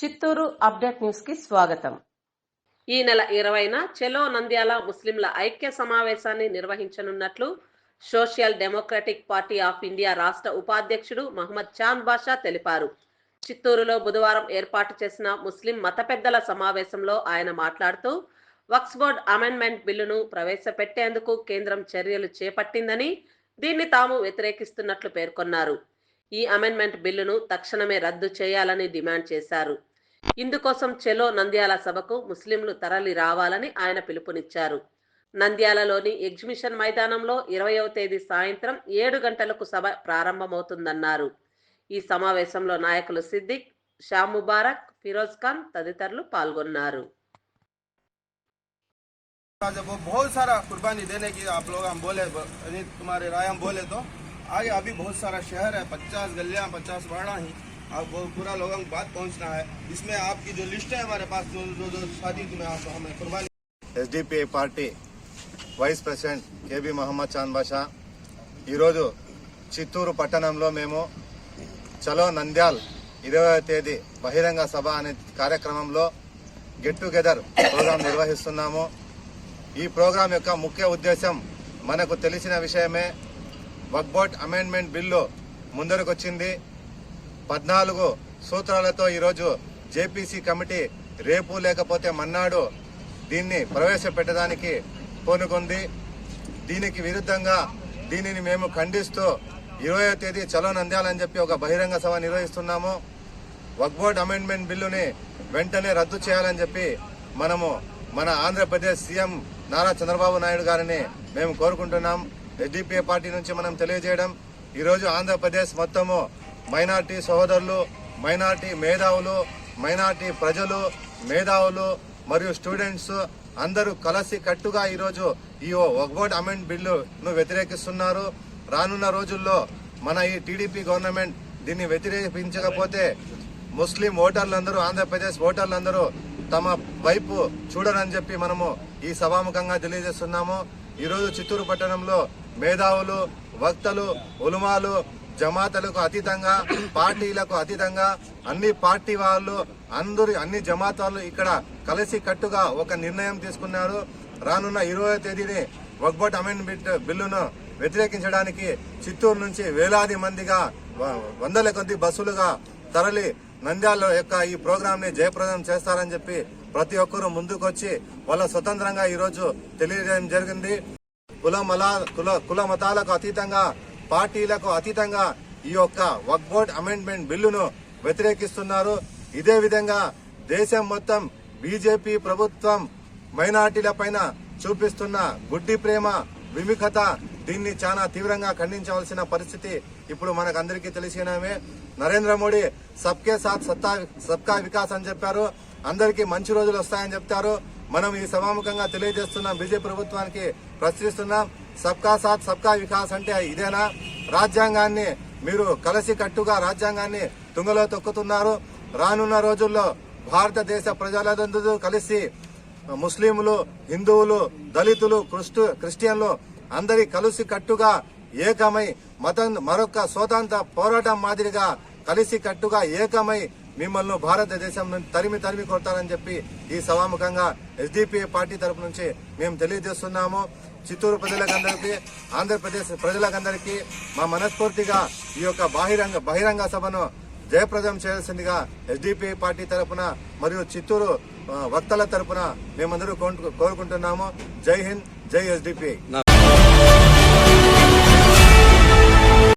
Chittoor update news కి స్వాగతం. ఈ నెల 20న చెలో నంద్యాల ముస్లింల ఐక్య సమావేశాన్ని నిర్వహించనున్నట్లు social democratic party of India రాష్ట్ర ఉపాధ్యక్షుడు మహమ్మద్ చాంద్ బాషా తెలిపారు. చిత్తూరులో బుధవారం ఏర్పాటు చేసిన ముస్లిం మత పెద్దల సమావేశంలో ఆయన మాట్లాడుతూ వక్ఫ్ బోర్డ్ అమెండ్మెంట్ బిల్లును ప్రవేశపెట్టేందుకు కేంద్రం చర్యలు చేపట్టిందని, దీన్ని తాము వ్యతిరేకిస్తున్నట్లు పేర్కొన్నారు. ఈ అమెండ్మెంట్ బిల్లును తక్షణమే రద్దు చేయాలని డిమాండ్ చేశారు. ఇందుకోసం చెలో నంద్యాల సభకు ముస్లింలు తరలి రావాలని ఆయన పిలుపునిచ్చారు. నంద్యాలలోని ఎగ్జిబిషన్ మైదానంలో 20వ తేదీ సాయంత్రం 7 గంటలకు సభ ప్రారంభమవుతుందన్నారు. ఈ సమావేశంలో నాయకులు సిద్దిక్, షా ముబారక్, ఫిరోజ్ ఖాన్ తదితరులు పాల్గొన్నారు. बहुत सारा कुर्बानी देने की आप लोग हम बोले, तुम्हारे राय हम बोले तो आगे अभी बहुत सारा शहर है, 50 गलियां 50 वाड़ा ही, अब वो पूरा लोगों को बात पहुंचना है. इसमें आपकी जो लिस्ट है हमारे पास, जो शादी में आप हमें कुर्बानी. SDPI party vice president KB Mohammed Chand Basha ఈరోజు చిత్తూరు పట్టణంలో మేము చలో నంద్యాల్ 20వ తేదీ బహిరంగ సభ అనే కార్యక్రమంలో గెట్ టుగెదర్ ప్రోగ్రాం నిర్వహిస్తున్నాము. ఈ ప్రోగ్రాం యొక్క ముఖ్య ఉద్దేశం మనకు తెలిసిన విషయమే. వక్ఫ్ బోర్డ్ అమెండ్మెంట్ బిల్లు ముందరకొచ్చింది. 14 సూత్రాలతో ఈరోజు జేపీసీ కమిటీ రేపు లేకపోతే మన్నాడు దీన్ని ప్రవేశపెట్టడానికి పూనుకుంది. దీనికి విరుద్ధంగా దీనిని మేము ఖండిస్తూ 20వ తేదీ చలో నంద్యాలని చెప్పి ఒక బహిరంగ సభ నిర్వహిస్తున్నాము. వక్ఫ్ బోర్డ్ అమెండ్మెంట్ బిల్లుని వెంటనే రద్దు చేయాలని చెప్పి మనము మన ఆంధ్రప్రదేశ్ సీఎం నారా చంద్రబాబు నాయుడు గారిని మేము కోరుకుంటున్నాం. ఎస్డిపిఐ పార్టీ నుంచి మనం తెలియజేయడం, ఈరోజు ఆంధ్రప్రదేశ్ మొత్తము మైనార్టీ సోదరులు, మైనార్టీ మేధావులు, మైనార్టీ ప్రజలు, మేధావులు మరియు స్టూడెంట్స్ అందరూ కలిసి కట్టుగా ఈరోజు ఈ వక్ఫ్ బోర్డ్ అమెండ్ బిల్లును వ్యతిరేకిస్తున్నారు. రానున్న రోజుల్లో మన ఈ టీడీపీ గవర్నమెంట్ దీన్ని వ్యతిరేకించకపోతే ముస్లిం ఓటర్లందరూ, ఆంధ్రప్రదేశ్ ఓటర్లందరూ తమ వైపు చూడరని చెప్పి మనము ఈ సభాముఖంగా తెలియజేస్తున్నాము. ఈరోజు చిత్తూరు పట్టణంలో మేధావులు, వక్తలు, ఉలమాలు, జమాతలకు అతీతంగా, పార్టీలకు అతీతంగా అన్ని పార్టీ వాళ్ళు అన్ని జమాత్ వాళ్ళు ఇక్కడ కలిసి కట్టుగా ఒక నిర్ణయం తీసుకున్నారు. రానున్న 20వ తేదీని వక్ఫ్ బోర్డ్ అమెండ్మెంట్ బిల్లును వ్యతిరేకించడానికి చిత్తూరు నుంచి వేలాది మందిగా, వందల కొద్ది బస్సులుగా తరలి నంద్యాల యొక్క ఈ ప్రోగ్రామ్ ని జయప్రదం చేస్తారని చెప్పి ప్రతి ఒక్కరూ ముందుకొచ్చి వాళ్ళ స్వతంత్రంగా ఈరోజు తెలియజేయడం జరిగింది. కుల మతాలకు అతీతంగా, పార్టీలకు అతీతంగా ఈ యొక్క వక్ఫ్ బోర్డ్ అమెండ్మెంట్ బిల్లును వ్యతిరేకిస్తున్నారు. ఇదే విధంగా దేశం మొత్తం బీజేపీ ప్రభుత్వం మైనార్టీల పైన చూపిస్తున్న గుడ్డి ప్రేమ, విముఖత, దీన్ని చాలా తీవ్రంగా ఖండించవలసిన పరిస్థితి ఇప్పుడు మనకందరికీ తెలిసినవే. నరేంద్ర మోడీ సబ్కే సాత్ సబ్కా వికాస్ అని చెప్పారు. అందరికీ మంచి రోజులు వస్తాయని చెప్తారు. మనం ఈ సభాముఖంగా తెలియజేస్తున్నాం, బీజేపీ ప్రభుత్వానికి ప్రశ్నిస్తున్నాం. సబ్కా సాత్ సబ్కా వికాస్ అంటే ఇదేనా? రాజ్యాంగాన్ని మీరు కలిసి కట్టుగా రాజ్యాంగాన్ని తుంగలో తొక్కుతున్నారు. రానున్న రోజుల్లో భారతదేశ ప్రజలందరూ కలిసి ముస్లింలు, హిందువులు, దళితులు, క్రిస్టియన్లు అందరి కలిసి కట్టుగా ఏకమై మరొక స్వతంత్ర పోరాటం మాదిరిగా కలిసి కట్టుగా ఏకమై మిమ్మల్ని భారతదేశం నుంచి తరిమి కొడతారని చెప్పి ఈ సభాముఖంగా ఎస్డిపిఐ పార్టీ తరపు నుంచి మేము తెలియజేస్తున్నాము. చిత్తూరు ప్రజలకందరికీ, ఆంధ్రప్రదేశ్ ప్రజలకందరికీ మా మనస్ఫూర్తిగా ఈ యొక్క బహిరంగ సభను జయప్రదం చేయాల్సిందిగా ఎస్డిపిఐ పార్టీ తరపున మరియు చిత్తూరు వక్తల తరపున మేమందరూ కోరుకుంటున్నాము. జై హింద్, జై ఎస్డిపిఐ.